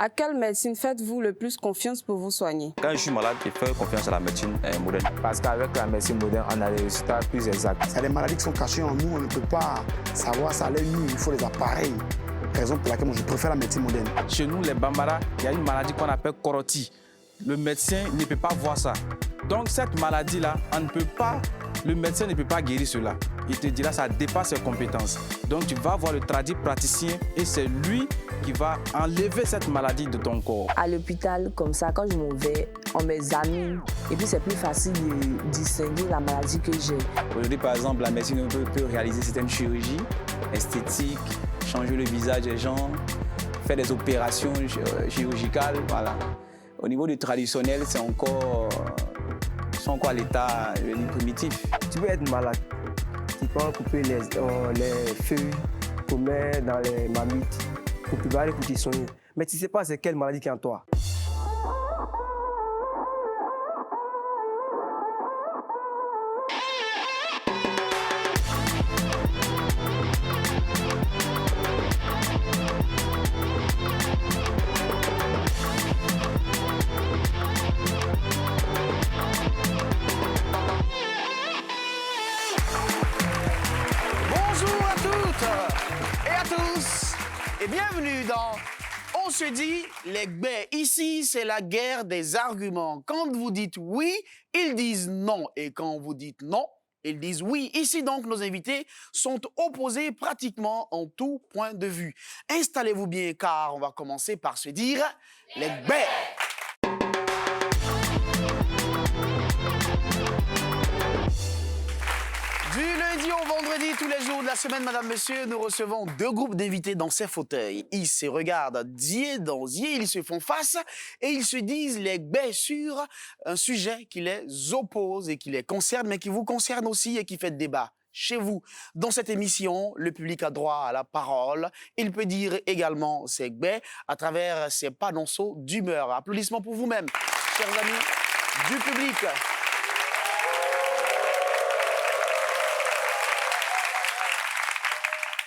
À quelle médecine faites-vous le plus confiance pour vous soigner? Quand je suis malade, je fais confiance à la médecine moderne. Parce qu'avec la médecine moderne, on a des résultats plus exacts. Il y a des maladies qui sont cachées en nous, on ne peut pas savoir ça à l'œil nu, il faut les appareils. Raison pour laquelle moi je préfère la médecine moderne. Chez nous, les Bambara, il y a une maladie qu'on appelle Koroti. Le médecin ne peut pas voir ça. Donc cette maladie-là, le médecin ne peut pas guérir cela. Il te dira ça dépasse ses compétences. Donc tu vas voir le praticien et c'est lui qui va enlever cette maladie de ton corps. À l'hôpital, comme ça, quand je m'en vais, on m'examine et puis c'est plus facile de distinguer la maladie que j'ai. Aujourd'hui, par exemple, la médecine peut réaliser certaines chirurgies esthétiques, changer le visage des gens, faire des opérations chirurgicales, voilà. Au niveau du traditionnel, c'est encore à l'état primitif. Tu peux être malade, tu peux couper les feuilles pour mettre dans les mammites pour préparer pour te soigner. Mais tu ne sais pas c'est quelle maladie qui est en toi. Et bienvenue dans On se dit les gbè. Ici, c'est la guerre des arguments. Quand vous dites oui, ils disent non. Et quand vous dites non, ils disent oui. Ici, donc, nos invités sont opposés pratiquement en tout point de vue. Installez-vous bien, car on va commencer par se dire les gbè. Du lundi au vendredi, tous les jours de la semaine, madame, monsieur, nous recevons deux groupes d'invités dans ces fauteuils. Ils se regardent d'yeux dans yeux, ils se font face et ils se disent les gbè sur un sujet qui les oppose et qui les concerne, mais qui vous concerne aussi et qui fait débat. Chez vous, dans cette émission, le public a droit à la parole. Il peut dire également ses gbè à travers ses panonceaux d'humeur. Applaudissements pour vous-même, chers amis du public.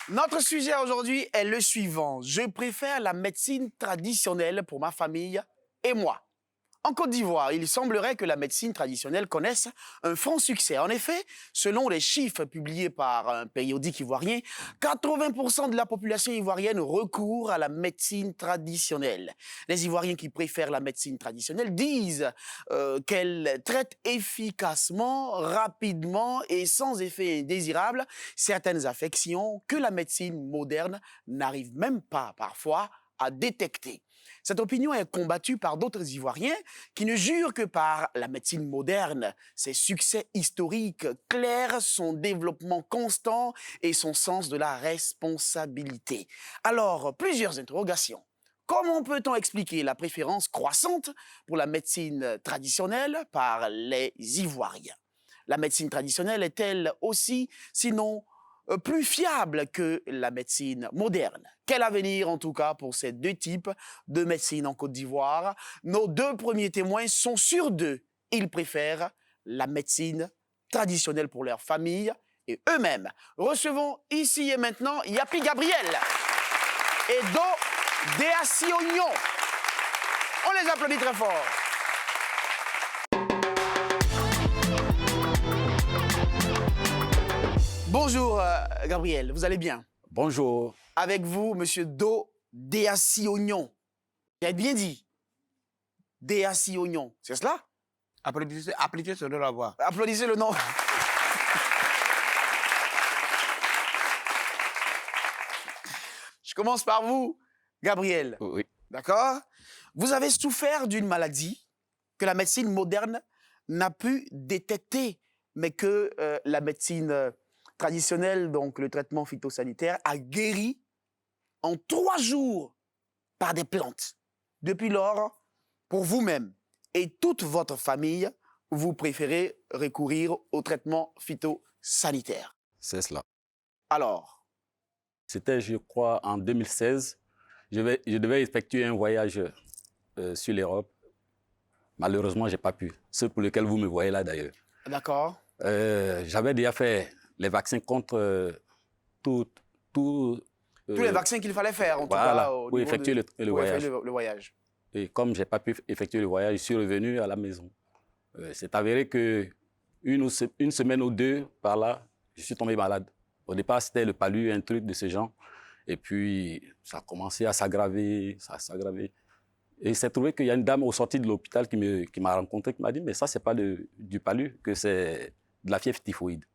Notre sujet aujourd'hui est le suivant. Je préfère la médecine traditionnelle pour ma famille et moi. En Côte d'Ivoire, il semblerait que la médecine traditionnelle connaisse un franc succès. En effet, selon les chiffres publiés par un périodique ivoirien, 80% de la population ivoirienne recourt à la médecine traditionnelle. Les Ivoiriens qui préfèrent la médecine traditionnelle disent qu'elle traite efficacement, rapidement et sans effet indésirable certaines affections que la médecine moderne n'arrive même pas parfois à détecter. Cette opinion est combattue par d'autres Ivoiriens qui ne jurent que par la médecine moderne, ses succès historiques clairs, son développement constant et son sens de la responsabilité. Alors, plusieurs interrogations. Comment peut-on expliquer la préférence croissante pour la médecine traditionnelle par les Ivoiriens? La médecine traditionnelle est-elle aussi, sinon plus fiable que la médecine moderne? Quel avenir, en tout cas, pour ces deux types de médecine en Côte d'Ivoire? Nos deux premiers témoins sont sur deux. Ils préfèrent la médecine traditionnelle pour leur famille et eux-mêmes. Recevons ici et maintenant Yapi Gabriel et Do Déassi Oignon. On les applaudit très fort. Bonjour Gabriel, vous allez bien? Bonjour. Avec vous, monsieur Do Déassi Oignon. J'ai bien dit. Déassi Oignon, c'est cela? Applaudissez ce nom la voix. Applaudissez le nom. Je commence par vous, Gabriel. Oui. D'accord? Vous avez souffert d'une maladie que la médecine moderne n'a pu détecter, mais que la médecine traditionnelle, donc le traitement phytosanitaire, a guéri en 3 jours par des plantes. Depuis lors, pour vous-même et toute votre famille, vous préférez recourir au traitement phytosanitaire. C'est cela. Alors? C'était, je crois, en 2016. Je devais effectuer un voyage sur l'Europe. Malheureusement, je n'ai pas pu. Ce pour lequel vous me voyez là, d'ailleurs. D'accord. J'avais déjà fait les vaccins contre tout Tous les vaccins qu'il fallait faire, en tout voilà, cas, au pour niveau effectuer le pour voyage. effectuer le voyage. Et comme je n'ai pas pu effectuer le voyage, je suis revenu à la maison. C'est avéré que une semaine ou deux par là, je suis tombé malade. Au départ, c'était le palu, un truc de ce genre. Et puis, ça a commencé à s'aggraver, ça a s'aggravé. Et il s'est trouvé qu'il y a une dame au sorti de l'hôpital qui m'a rencontré, qui m'a dit, mais ça, c'est pas du palu, que c'est de la fièvre typhoïde.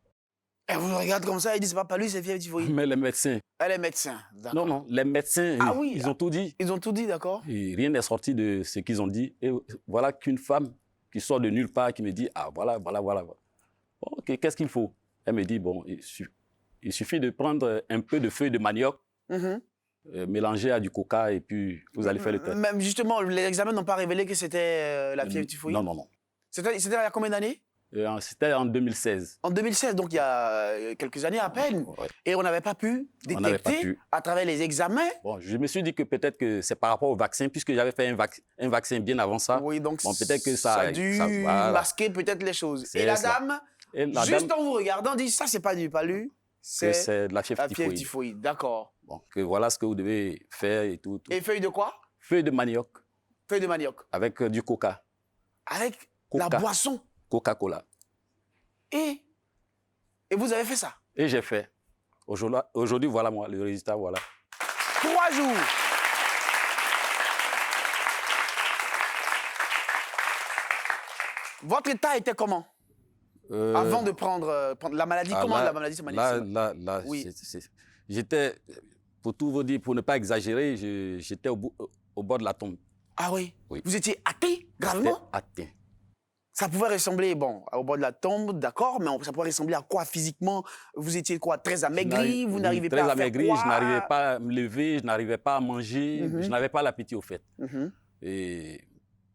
Elle vous regarde comme ça et dit, c'est pas palu, c'est fièvre typhoïde. Mais les médecins... Elle est médecin, d'accord. Non, les médecins, Ah oui, ils ont tout dit. Ils ont tout dit, d'accord. Et rien n'est sorti de ce qu'ils ont dit. Et voilà qu'une femme qui sort de nulle part, qui me dit, ah, voilà. Bon, ok, qu'est-ce qu'il faut? Elle me dit, bon, il suffit de prendre un peu de feuilles de manioc, mélanger à du coca, et puis vous allez faire le test. Même justement, les examens n'ont pas révélé que c'était la fièvre typhoïde? Non. C'était il y a combien d'années? C'était en 2016. En 2016, donc il y a quelques années à peine. Ouais. Et on n'avait pas pu détecter à travers les examens. Bon, je me suis dit que peut-être que c'est par rapport au vaccin, puisque j'avais fait un vaccin bien avant ça. Oui, donc bon, peut-être que ça a dû voilà. masquer peut-être les choses. C'est Et la ça. dame, dame, en vous regardant, dit, ça, c'est pas du palu, c'est de la fièvre typhoïde. typhoïde. D'accord. Bon, que voilà ce que vous devez faire et tout. Et feuille de quoi? Feuille de manioc. Feuille de manioc. Avec du coca. Avec Coca. la boisson. Coca-Cola. Et vous avez fait ça? Et j'ai fait. Aujourd'hui, voilà moi, le résultat, voilà. 3 jours. Votre état était comment? Avant de prendre la maladie, comment la maladie se manifeste? Là, oui. J'étais, pour tout vous dire, pour ne pas exagérer, j'étais au bord de la tombe. Ah oui? Oui. Vous étiez atteint gravement? Atteint. Ça pouvait ressembler, bon, au bord de la tombe, d'accord, mais ça pouvait ressembler à quoi physiquement? Vous étiez quoi, très amaigri? Vous n'arrivez pas à faire amaigri, quoi? je n'arrivais pas à me lever, je n'arrivais pas à manger, je n'avais pas l'appétit au fait. Et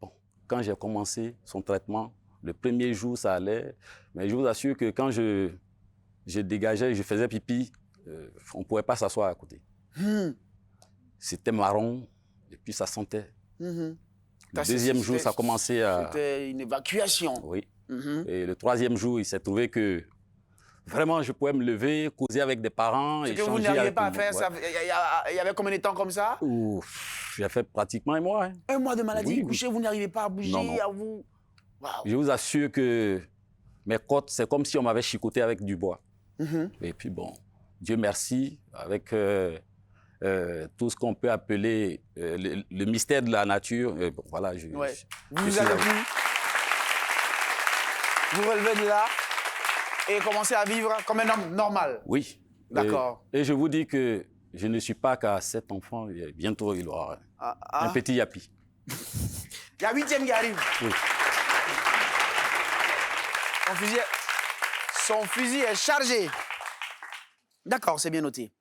bon, quand j'ai commencé son traitement, le premier jour, ça allait, mais je vous assure que quand je dégageais, je faisais pipi, on ne pouvait pas s'asseoir à côté. C'était marron, et puis ça sentait. Le deuxième jour, ça a commencé à... C'était une évacuation. Oui. Et le troisième jour, il s'est trouvé que vraiment, je pouvais me lever, causer avec des parents, C'est échanger que vous n'arrivez pas à tout le faire monde. ça. Il y avait combien de temps comme ça? J'ai fait pratiquement un mois. Hein. Un mois de maladie, Oui. couché, vous n'arrivez pas à bouger, Non. à vous... Wow. Je vous assure que mes côtes, c'est comme si on m'avait chicoté avec du bois. Et puis bon, Dieu merci, avec tout ce qu'on peut appeler le mystère de la nature, bon, voilà, Vous suis avez là. pu vous relever de là et commencer à vivre comme un homme normal. Oui. D'accord. Et je vous dis que je ne suis pas qu'à 7 enfants, et bientôt il aura un petit yapi. Il y a 8e qui arrive. Oui. Son fusil est chargé. D'accord, c'est bien noté.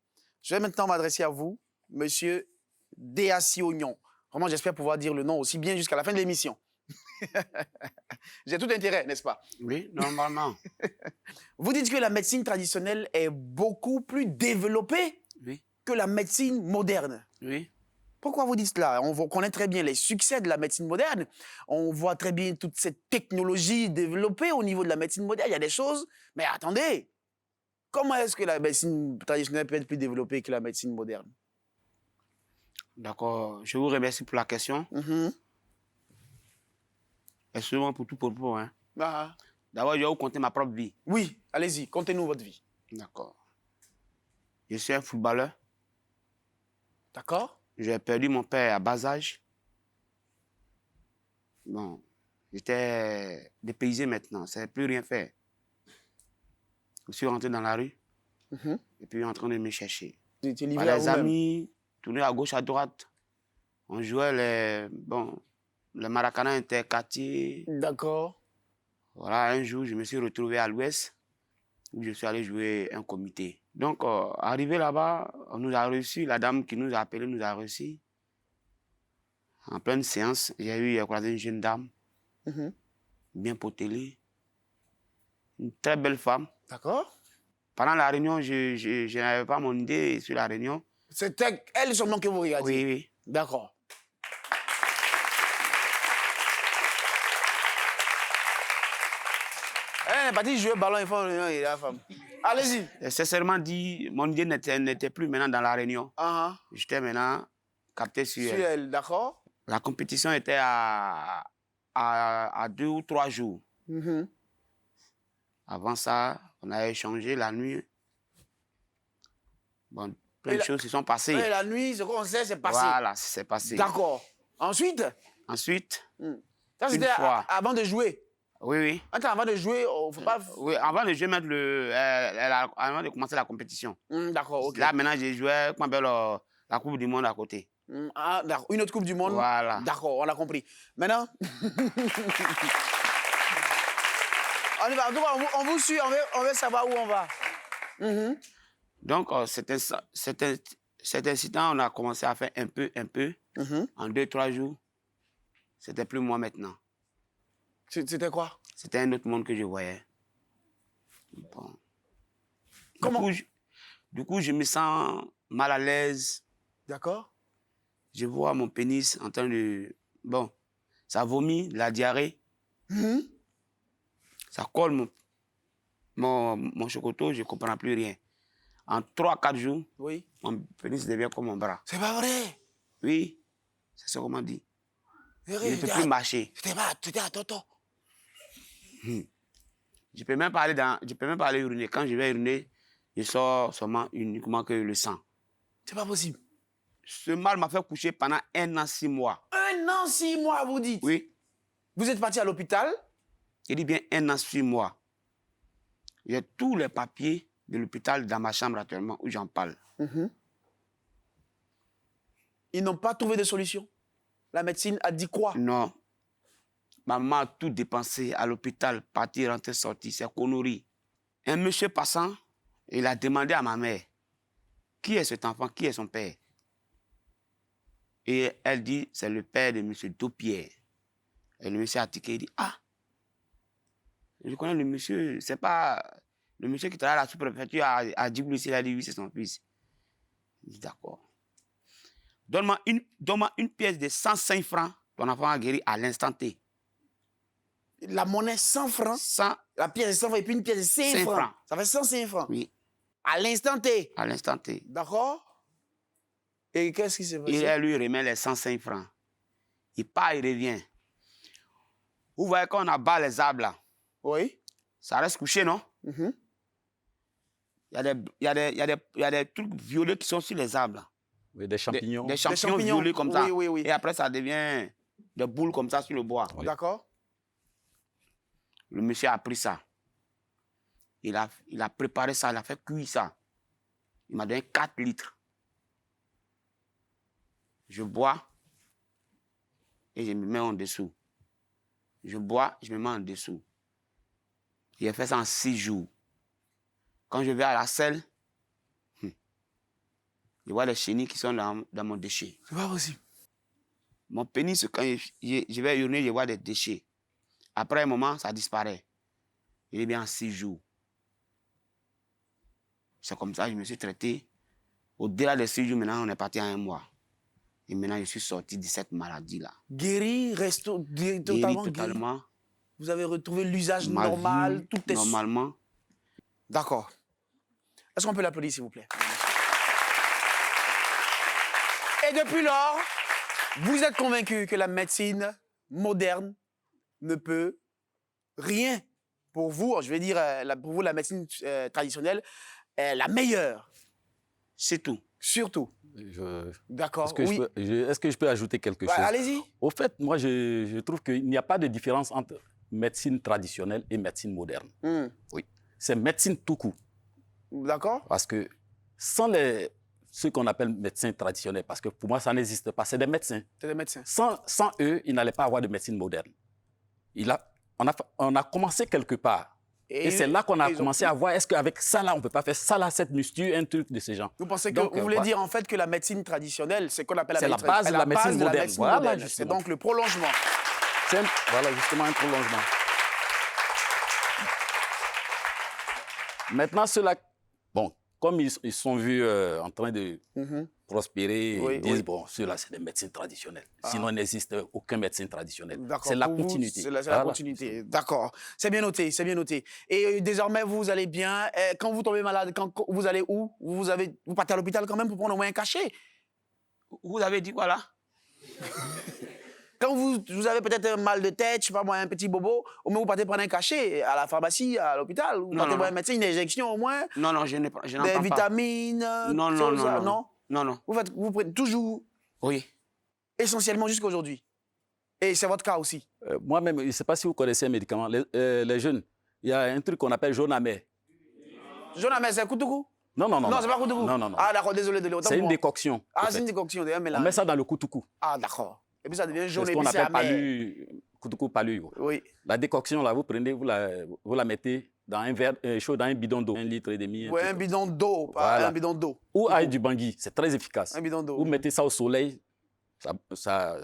Je vais maintenant m'adresser à vous, monsieur Déassi Ognon. Vraiment, j'espère pouvoir dire le nom aussi bien jusqu'à la fin de l'émission. J'ai tout intérêt, n'est-ce pas? Oui, normalement. Vous dites que la médecine traditionnelle est beaucoup plus développée que la médecine moderne. Oui. Pourquoi vous dites cela? On connaît très bien les succès de la médecine moderne. On voit très bien toute cette technologie développée au niveau de la médecine moderne. Il y a des choses... Mais attendez, comment est-ce que la médecine traditionnelle peut être plus développée que la médecine moderne? D'accord. Je vous remercie pour la question. Et souvent pour tout propos. Hein. D'abord, je vais vous conter ma propre vie. Oui, allez-y, contez-nous votre vie. D'accord. Je suis un footballeur. D'accord. J'ai perdu mon père à bas âge. Bon, j'étais dépaysé maintenant, je ne savais plus rien faire. Je suis rentré dans la rue et puis en train de me chercher. Tu étais livré à les vous-même. amis, tournaient à gauche, à droite. On jouait le maracana interquartier. D'accord. Voilà, un jour, je me suis retrouvé à l'ouest où je suis allé jouer un comité. Donc, arrivé là-bas, on nous a reçus, la dame qui nous a appelés nous a reçus. En pleine séance, j'ai croisé une jeune dame, bien potelée, une très belle femme. D'accord. Pendant la réunion, je n'avais pas mon idée sur la réunion. C'était elle seulement que vous regardiez? Oui, oui. D'accord. Elle n'est pas dit jouer au ballon, il faut et la femme. Allez-y. Sincèrement dit, mon idée n'était plus maintenant dans la réunion. J'étais maintenant capté sur Sur elle, d'accord. La compétition était à 2 ou 3 jours. Avant ça, on a échangé la nuit. Bon, plein de choses se sont passées. Et la nuit, ce qu'on sait, c'est passé. Voilà, c'est passé. D'accord. Ensuite? Ensuite, ça, c'était avant de jouer? Oui, oui. Attends, avant de jouer, faut pas... Oui, avant de jouer, avant de commencer la compétition. D'accord, ok. Là, maintenant, j'ai joué la Coupe du Monde à côté. Ah, une autre Coupe du Monde? Voilà. D'accord, on a compris. Maintenant, on y va. On vous suit, on veut savoir où on va. Donc, cet incident, on a commencé à faire un peu. En 2-3 jours, c'était plus moi maintenant. C'était quoi? C'était un autre monde que je voyais. Bon. Comment? Du coup, je me sens mal à l'aise. D'accord. Je vois mon pénis en train de... Bon, ça vomit, la diarrhée. Ça colle mon chocoto, je ne comprends plus rien. En 3-4 jours, oui, mon pénis devient comme mon bras. C'est pas vrai? Oui, c'est ce qu'on m'a dit. Je ne peux C'était plus marcher. C'était à tonton. Je peux même pas aller uriner. Quand je vais uriner, je sors seulement uniquement que le sang. C'est pas possible. Ce mal m'a fait coucher pendant 1 an, 6 mois. 1 an, 6 mois, vous dites? Oui. Vous êtes parti à l'hôpital? Je dis bien 1 an, 6 mois. J'ai tous les papiers de l'hôpital dans ma chambre actuellement où j'en parle. Ils n'ont pas trouvé de solution? La médecine a dit quoi? Non. Ma maman a tout dépensé à l'hôpital, partir, rentrer, sortir, c'est conneries. Un monsieur passant, il a demandé à ma mère, qui est cet enfant, qui est son père? Et elle dit, c'est le père de M. Dopierre. Et le monsieur a tiqué, il dit, ah, je connais le monsieur, c'est pas le monsieur qui travaille à la sous-préfecture à Djibouti, il a dit, oui, c'est son fils. Il dit, d'accord. Donne-moi une pièce de 105 francs, ton enfant a guéri à l'instant T. La monnaie 100 francs? 100, la pièce de 100 francs et puis une pièce de 5 francs. Ça fait 105 francs? Oui. À l'instant T? À l'instant T. D'accord. Et qu'est-ce qui s'est passé? Il lui remet les 105 francs. Il part, il revient. Vous voyez quand on abat les arbres là? Oui. Ça reste couché, non? Il y a des trucs violets qui sont sur les arbres là. Oui, des champignons. Des champignons violets comme ça. Oui. Et après, ça devient des boules comme ça sur le bois. Oui. D'accord. Le monsieur a pris ça. Il a préparé ça, il a fait cuire ça. Il m'a donné 4 litres. Je bois et je me mets en dessous. Je bois, je me mets en dessous. J'ai fait ça en 6 jours. Quand je vais à la selle, je vois les chenilles qui sont dans mon déchet. C'est pas possible. Mon pénis, quand je vais uriner, je vois des déchets. Après un moment, ça disparaît. Il est bien en 6 jours. C'est comme ça que je me suis traité. Au-delà des 6 jours, maintenant, on est parti à 1 mois. Et maintenant, je suis sorti de cette maladie-là. Guéri, totalement. Vous avez retrouvé l'usage normal, tout est... Normalement. D'accord. Est-ce qu'on peut l'applaudir, s'il vous plaît? Et depuis lors, vous êtes convaincu que la médecine moderne ne peut rien pour vous, je vais dire, pour vous, la médecine traditionnelle est la meilleure. C'est tout. Surtout. D'accord. Est-ce que je peux ajouter quelque chose? Allez-y. Au fait, moi, je trouve qu'il n'y a pas de différence entre médecine traditionnelle et médecine moderne. Oui. C'est médecine tout court. D'accord. Parce que sans ceux qu'on appelle médecins traditionnels, parce que pour moi, ça n'existe pas, c'est des médecins. C'est des médecins. Sans eux, il n'allait pas avoir de médecine moderne. On a commencé quelque part. Et c'est là qu'on a commencé à voir, est-ce qu'avec ça, là, on ne peut pas faire ça, là, cette muscu, un truc de ces gens. Vous pensez que vous voulez dire en fait que la médecine traditionnelle, c'est qu'on appelle la base de la médecine moderne. Voilà, c'est donc le prolongement. Voilà, justement, un prolongement. Maintenant, cela... Bon, comme ils sont vus en train de prospérer, Oui, ils disent, oui. bon, ceux-là, c'est des médecins traditionnels. Sinon, il n'existe aucun médecin traditionnel. D'accord, C'est la pour vous, continuité. C'est la Voilà. continuité. D'accord. C'est bien noté, c'est bien noté. Et désormais, vous allez bien. Quand vous tombez malade, quand vous allez où? Vous partez à l'hôpital quand même pour prendre au moins un cachet. Vous avez dit quoi là? Quand vous avez peut-être un mal de tête, je sais pas moi, un petit bobo, au moins vous partez prendre un cachet à la pharmacie, à l'hôpital. Vous Non, partez non, voir un non. médecin, une injection au moins, Non, non, je n'en prends des pas. vitamines, Non, non, tout ça, non, non. Non, non. Vous prenez toujours, Oui. essentiellement jusqu'à aujourd'hui. Et c'est votre cas aussi. Moi-même, je ne sais pas si vous connaissez un médicament. Les jeunes, il y a un truc qu'on appelle jaune amer. Jonamé, c'est Koutoukou? Non, non, non. Non, c'est pas Koutoukou. Non, non, non. Ah, d'accord, désolé de l'autre. C'est une décoction. Ah, en c'est fait. une décoction, un On mélange. met ça dans le koutoukou. Ah, d'accord. Et puis ça devient jaune C'est et ce qu'on puis c'est appelle amer. palu, koutoukou palu. Oui. La décoction, là, vous prenez, vous la mettez dans un verre chaud, dans un bidon d'eau, 1,5 litre. Ouais, un truc. bidon d'eau, pas Voilà. un bidon d'eau. Ou avec du bangui, c'est très efficace. Un bidon d'eau. Vous mettez ça au soleil, ça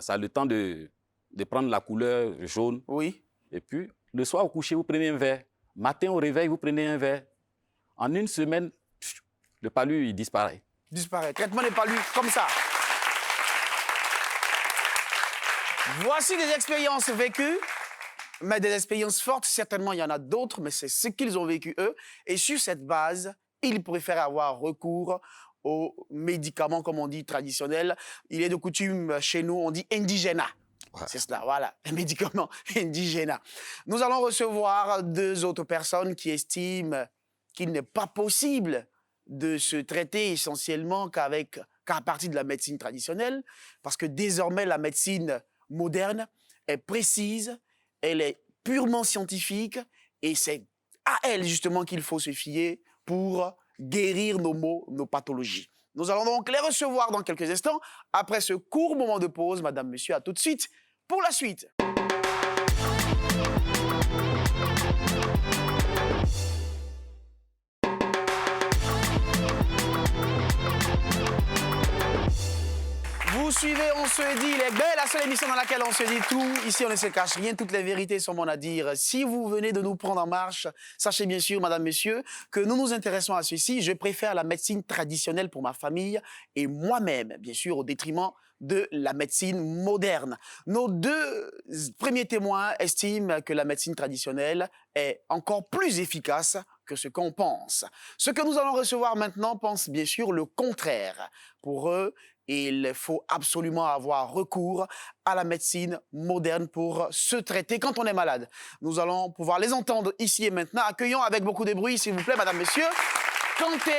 a le temps de prendre la couleur jaune. Oui. Et puis, le soir au coucher, vous prenez un verre. Matin au réveil, vous prenez un verre. En une semaine, le palu, il disparaît. Disparaît. Traitement des palus, comme ça. Voici des expériences vécues, mais des expériences fortes. Certainement, il y en a d'autres, mais c'est ce qu'ils ont vécu eux. Et sur cette base, ils préfèrent avoir recours aux médicaments, comme on dit, traditionnels. Il est de coutume chez nous, on dit indigène. Ouais. C'est cela, voilà, un médicament indigène. Nous allons recevoir 2 autres personnes qui estiment qu'il n'est pas possible de se traiter essentiellement qu'à partir de la médecine traditionnelle, parce que désormais, la médecine moderne est précise, elle est purement scientifique, et c'est à elle justement qu'il faut se fier pour guérir nos maux, nos pathologies. Nous allons donc les recevoir dans quelques instants, après ce court moment de pause. Madame, monsieur, à tout de suite pour la suite. Vous suivez, on se dit, les belles, la seule émission dans laquelle on se dit tout. Ici, on ne se cache rien, toutes les vérités sont bonnes à dire. Si vous venez de nous prendre en marche, sachez bien sûr, madame, monsieur, que nous nous intéressons à ceci. Je préfère la médecine traditionnelle pour ma famille et moi-même, bien sûr, au détriment de la médecine moderne. Nos 2 premiers témoins estiment que la médecine traditionnelle est encore plus efficace que ce qu'on pense. Ce que nous allons recevoir maintenant pense bien sûr le contraire. Pour eux, il faut absolument avoir recours à la médecine moderne pour se traiter quand on est malade. Nous allons pouvoir les entendre ici et maintenant. Accueillons avec beaucoup de bruit, s'il vous plaît, madame, monsieur, Kanté,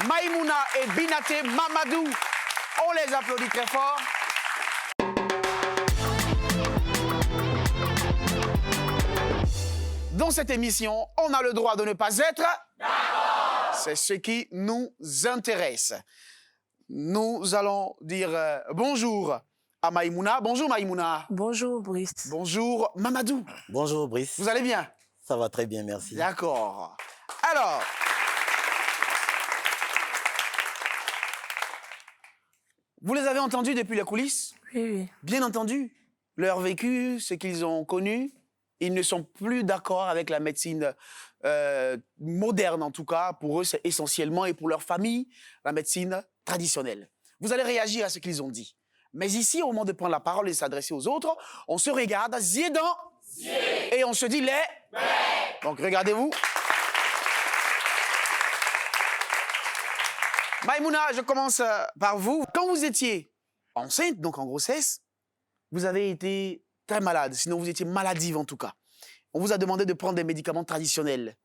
Maïmouna et Binaté Mamadou. On les applaudit très fort. Dans cette émission, on a le droit de ne pas être d'accord. C'est ce qui nous intéresse. Nous allons dire bonjour à Maïmouna. Bonjour Maïmouna. Bonjour, Brice. Bonjour Mamadou. Bonjour Brice. Vous allez bien? Ça va très bien, merci. D'accord. Alors, vous les avez entendus depuis les coulisses? Oui, oui. Bien entendu. Leur vécu, ce qu'ils ont connu, ils ne sont plus d'accord avec la médecine moderne, en tout cas. Pour eux, c'est essentiellement, et pour leur famille, la médecine traditionnelle. Vous allez réagir à ce qu'ils ont dit. Mais ici, au moment de prendre la parole et de s'adresser aux autres, on se regarde, zédan, et on se dit les. Donc, regardez-vous. Maïmouna, je commence par vous. Quand vous étiez enceinte, donc en grossesse, vous avez été très malade, sinon vous étiez maladive en tout cas. On vous a demandé de prendre des médicaments traditionnels.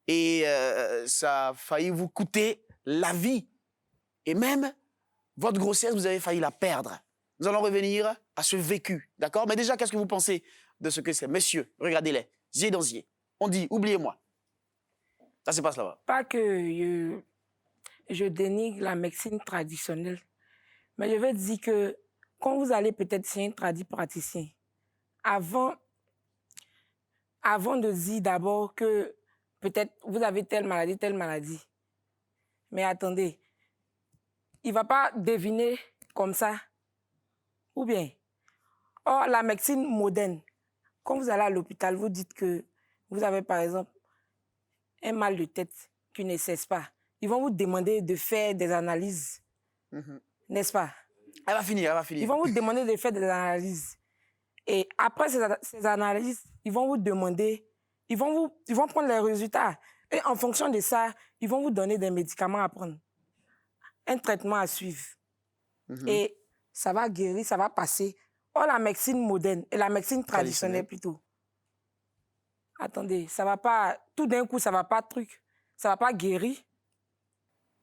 Et ça a failli vous coûter la vie. Et même, votre grossesse, vous avez failli la perdre. Nous allons revenir à ce vécu, d'accord? Mais déjà, qu'est-ce que vous pensez de ce que c'est? Messieurs, regardez-les, yeux dans yeux. On dit, oubliez-moi. Ça se passe là-bas. Pas que je dénigre la médecine traditionnelle, mais je veux dire que quand vous allez peut-être chez un praticien, avant de dire d'abord que peut-être vous avez telle maladie, mais attendez, il ne va pas deviner comme ça. Ou bien, or, la médecine moderne, quand vous allez à l'hôpital, vous dites que vous avez par exemple un mal de tête qui ne cesse pas. ils vont vous demander de faire des analyses. N'est-ce pas? Elle va finir, elle va finir. Ils vont vous demander de faire des analyses. Et après ces analyses, ils vont vous demander, ils vont prendre les résultats. Et en fonction de ça, ils vont vous donner des médicaments à prendre. Un traitement à suivre. Et ça va guérir, ça va passer. Oh, la médecine moderne et la médecine traditionnelle plutôt. Attendez, ça va pas, tout d'un coup, ça va pas ça va pas guérir.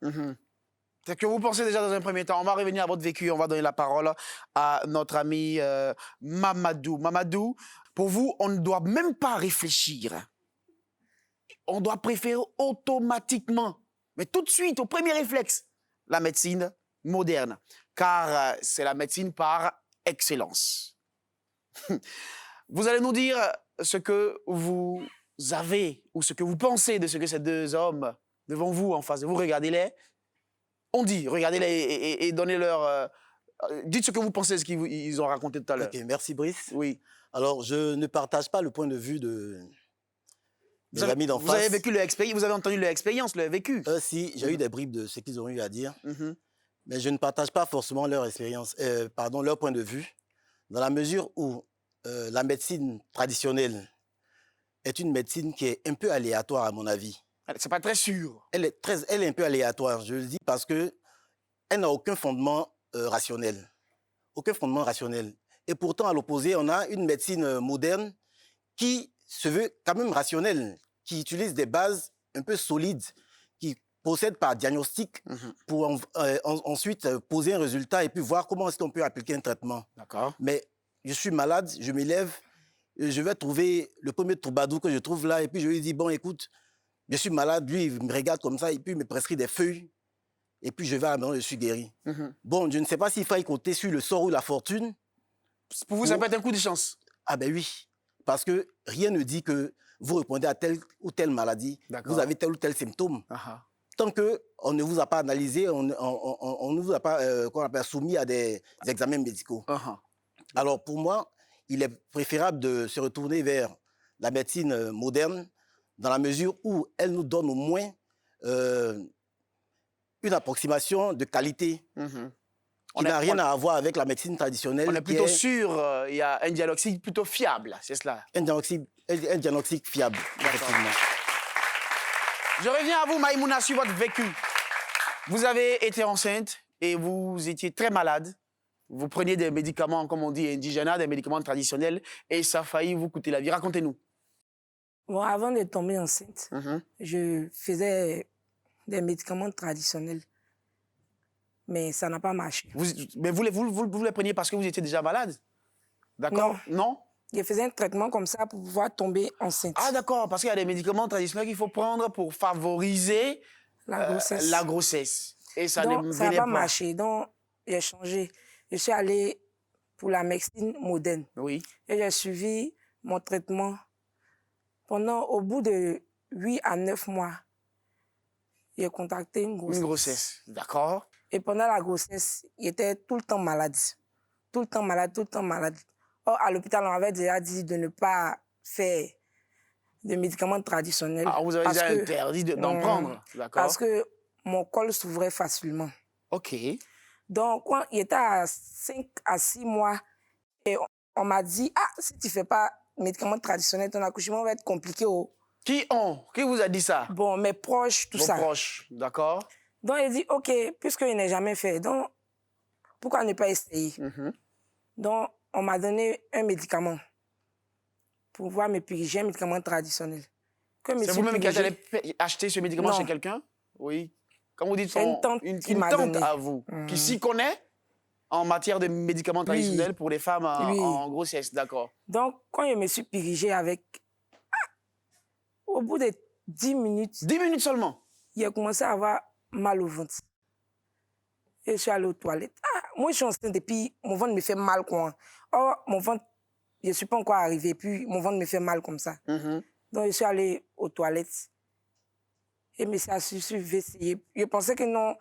C'est que vous pensez déjà dans un premier temps. On va revenir à votre vécu, on va donner la parole à notre ami Mamadou. Mamadou, pour vous, on ne doit même pas réfléchir. On doit préférer automatiquement, mais tout de suite, au premier réflexe, la médecine moderne, car c'est la médecine par excellence. Vous allez nous dire ce que vous avez ou ce que vous pensez de ce que ces deux hommes devant vous, en face de vous, regardez-les. On dit, regardez-les et donnez-leur... dites ce que vous pensez de ce qu'ils ont raconté tout à l'heure. Ok, merci Brice. Oui. Alors, je ne partage pas le point de vue des amis d'en face. Vous avez vécu leur expérience, vous avez entendu leur expérience, leur vécu. Si, j'ai eu des bribes de ce qu'ils ont eu à dire, mais je ne partage pas forcément leur expérience, leur point de vue, dans la mesure où la médecine traditionnelle est une médecine qui est un peu aléatoire à mon avis. C'est pas très sûr. Elle est un peu aléatoire, je le dis parce que elle n'a aucun fondement rationnel. Aucun fondement rationnel. Et pourtant, à l'opposé, on a une médecine moderne qui se veut quand même rationnelle, qui utilise des bases un peu solides, qui procède par diagnostic pour ensuite poser un résultat et puis voir comment est-ce qu'on peut appliquer un traitement. D'accord. Mais je suis malade, je m'élève, je vais trouver le premier troubadour que je trouve là et puis je lui dis, bon, écoute, je suis malade, lui, il me regarde comme ça et puis il me prescrit des feuilles et puis je vais à la maison, je suis guéri. Bon, je ne sais pas s'il faut compter sur le sort ou la fortune. Pour vous, ça peut être un coup de chance. Ah ben oui, parce que rien ne dit que vous répondez à telle ou telle maladie, vous avez tel ou tel symptôme. Tant qu'on ne vous a pas analysé, on ne vous a pas soumis à des examens médicaux. Alors pour moi, il est préférable de se retourner vers la médecine moderne dans la mesure où elle nous donne au moins une approximation de qualité qui n'a rien à voir avec la médecine traditionnelle. On est plutôt sûr, il y a un diagnostic plutôt fiable, c'est cela? Un diagnostic fiable, effectivement. Je reviens à vous, Maïmouna, sur votre vécu. Vous avez été enceinte et vous étiez très malade. Vous preniez des médicaments, comme on dit, indigènes, des médicaments traditionnels, et ça a failli vous coûter la vie. Racontez-nous. Bon, avant de tomber enceinte, je faisais des médicaments traditionnels. Mais ça n'a pas marché. Mais vous les preniez parce que vous étiez déjà malade? D'accord? Non? Je faisais un traitement comme ça pour pouvoir tomber enceinte. Ah d'accord, parce qu'il y a des médicaments traditionnels qu'il faut prendre pour favoriser la grossesse. Et ça n'a pas marché. Donc, j'ai changé. Je suis allée pour la médecine moderne. Oui. Et j'ai suivi mon traitement. Au bout de 8 à 9 mois, j'ai contacté une grossesse. Une grossesse, d'accord. Et pendant la grossesse, il était tout le temps malade. Tout le temps malade, tout le temps malade. Or, à l'hôpital, on m'avait déjà dit de ne pas faire de médicaments traditionnels. Ah, vous avez déjà interdit d'en prendre, d'accord. Parce que mon col s'ouvrait facilement. OK. Donc, quand il était à 5 à 6 mois, et on m'a dit, si tu ne fais pas de médicaments traditionnels, ton accouchement va être compliqué. Qui vous a dit ça? Bon, mes proches, tout ça. Vos proches, d'accord. Donc, il dit, OK, puisqu'il n'est jamais fait, donc, pourquoi ne pas essayer? Donc, on m'a donné un médicament pour pouvoir me puriger, un médicament traditionnel. C'est vous-même qui avez acheté ce médicament chez quelqu'un? Oui. Quand vous dites une tante à vous, qui s'y connaît en matière de médicaments traditionnels pour les femmes en grossesse, d'accord. Donc, quand je me suis purigée avec... au bout de 10 minutes... 10 minutes seulement? Il a commencé à avoir mal au ventre. Et je suis allée aux toilettes. Moi, je suis enceinte et puis mon ventre me fait mal, quoi. Or, mon ventre, je ne suis pas encore arrivée, puis mon ventre me fait mal comme ça. Donc, je suis allée aux toilettes. Et mais ça a suffi essayer. Je pensais que non,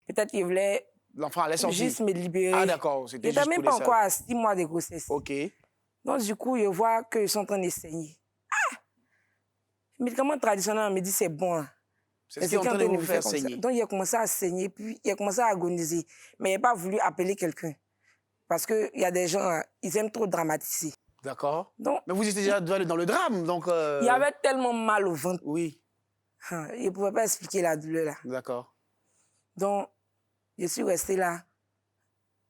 peut-être qu'il voulait l'enfant allait sortir. Juste me libérer. Ah, d'accord. Je n'étais même pas encore à 6 mois de grossesse. OK. Donc, du coup, je vois qu'ils sont en train de saigner. Les médicaments traditionnels, on me dit c'est bon. C'est ce qui est en train de vous faire saigner. Donc, il a commencé à saigner, puis il a commencé à agoniser. Mais il n'a pas voulu appeler quelqu'un. Parce qu'il y a des gens, ils aiment trop dramatiser. D'accord. Donc, mais vous étiez déjà dans le drame, donc... Il avait tellement mal au ventre. Oui. Il ne pouvait pas expliquer la douleur, là. D'accord. Donc, je suis restée là.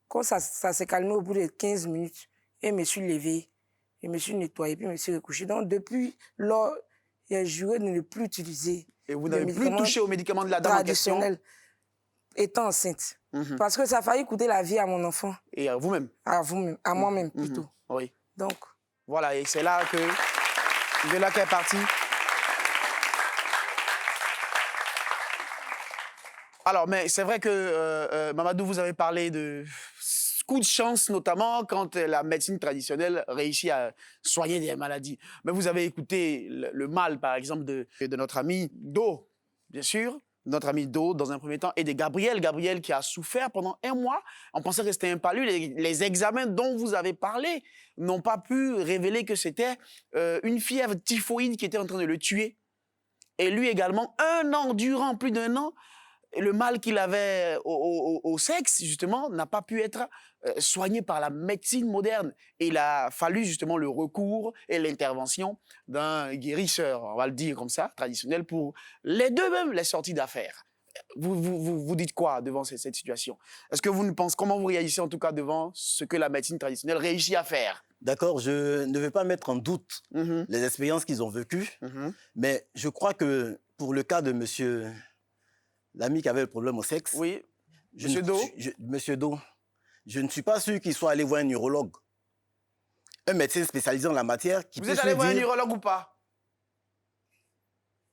Quand ça s'est calmé au bout de 15 minutes, et je me suis levée, je me suis nettoyée, puis je me suis recouchée. Donc, depuis lors, il a juré de ne plus utiliser. Et vous n'avez plus touché aux médicaments de la dame en question? Étant enceinte. Parce que ça a failli coûter la vie à mon enfant. Et à vous-même? À vous-même, à moi-même plutôt. Oui. Donc. Voilà, et c'est là que... de là qu'elle est partie. Alors, mais c'est vrai que, Mamadou, vous avez parlé de coup de chance, notamment quand la médecine traditionnelle réussit à soigner des maladies. Mais vous avez écouté le mal, par exemple, de notre ami Do, bien sûr, notre ami Do, dans un premier temps, et de Gabriel. Gabriel qui a souffert pendant 1 mois. On pensait que c'était un palu. Les examens dont vous avez parlé n'ont pas pu révéler que c'était une fièvre typhoïde qui était en train de le tuer. Et lui également, 1 an durant, plus d'1 an, le mal qu'il avait au sexe, justement, n'a pas pu être soigné par la médecine moderne. Et il a fallu justement le recours et l'intervention d'un guérisseur, on va le dire comme ça, traditionnel, pour les deux même les sorties d'affaires. Vous dites quoi devant cette situation? Est-ce que vous ne pensez, comment vous réagissez en tout cas devant ce que la médecine traditionnelle réussit à faire? D'accord, je ne vais pas mettre en doute les expériences qu'ils ont vécues, mais je crois que pour le cas de monsieur... l'ami qui avait le problème au sexe. Oui, monsieur Do. Monsieur Do, je ne suis pas sûr qu'il soit allé voir un neurologue. Un médecin spécialisé en la matière qui Vous êtes allé voir un neurologue ou pas?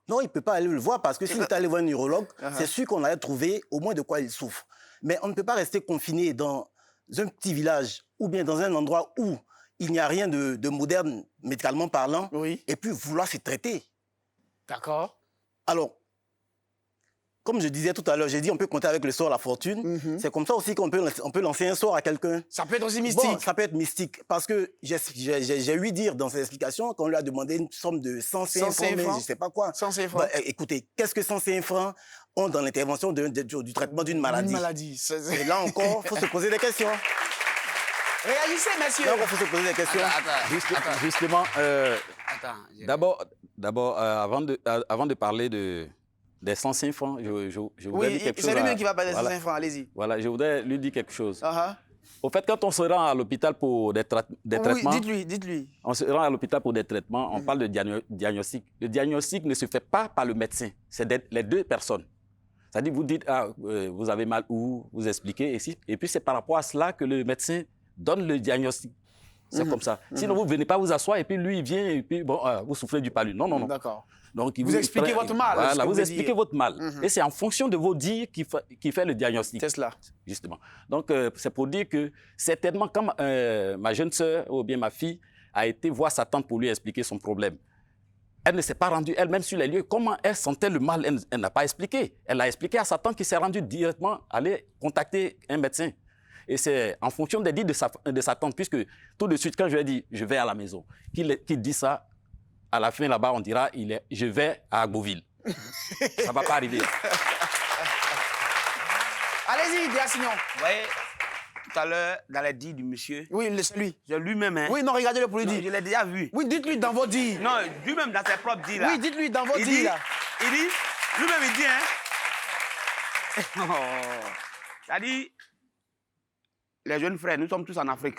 Non, il ne peut pas aller le voir parce que s'il est allé voir un neurologue, c'est sûr qu'on allait trouver au moins de quoi il souffre. Mais on ne peut pas rester confiné dans un petit village ou bien dans un endroit où il n'y a rien de moderne, médicalement parlant, et puis vouloir se traiter. D'accord. Alors, comme je disais tout à l'heure, j'ai dit on peut compter avec le sort, la fortune. C'est comme ça aussi qu'on peut lancer un sort à quelqu'un. Ça peut être aussi mystique. Bon, ça peut être mystique. Parce que j'ai ouï dire dans ses explications qu'on lui a demandé une somme de 105 francs, mais je ne sais pas quoi. 105 francs. Bah, écoutez, qu'est-ce que 105 francs ont dans l'intervention du traitement d'une maladie? Une maladie. Et là encore, il faut se poser des questions. Réagissez, messieurs. Là encore, il faut se poser des questions. Justement, d'abord, avant de parler des 105 francs, je voudrais dire quelque chose. C'est lui-même qui va parler des 105 francs, allez-y. Voilà, je voudrais lui dire quelque chose. Au fait, quand on se rend à l'hôpital pour des traitements... Oui, dites-lui. On se rend à l'hôpital pour des traitements, on parle de diagnostic. Le diagnostic ne se fait pas par le médecin, c'est les deux personnes. C'est-à-dire, vous dites, vous avez mal où, vous expliquez, et puis c'est par rapport à cela que le médecin donne le diagnostic. C'est comme ça. Sinon, vous ne venez pas vous assoir, et puis lui, il vient, et puis, bon, vous souffrez du palu. Non, non, non. D'accord. Donc, vous expliquez votre mal. Voilà, vous expliquez votre mal. Et c'est en fonction de vos dires qui fait le diagnostic. C'est cela. Justement. Donc, c'est pour dire que certainement, quand ma jeune sœur ou bien ma fille a été voir sa tante pour lui expliquer son problème, elle ne s'est pas rendue elle-même sur les lieux. Comment elle sentait le mal, elle n'a pas expliqué. Elle a expliqué à sa tante qui s'est rendue directement aller contacter un médecin. Et c'est en fonction des dires de sa tante, puisque tout de suite, quand je lui ai dit, je vais à la maison, qu'il dit ça, à la fin, là-bas, on dira, je vais à Agboville. Ça ne va pas arriver. Allez-y, Diassignon. Vous voyez, tout à l'heure, dans les dits du monsieur... Oui, c'est lui. C'est lui-même, hein. Oui, non, regardez-le pour lui dire. Je l'ai déjà vu. Oui, dites-lui dans vos dits. Non, lui-même, dans ses propres dits, là. Oui, dites-lui dans vos dits, là. Il dit, lui-même, il dit, hein. C'est-à-dire, les jeunes frères, nous sommes tous en Afrique.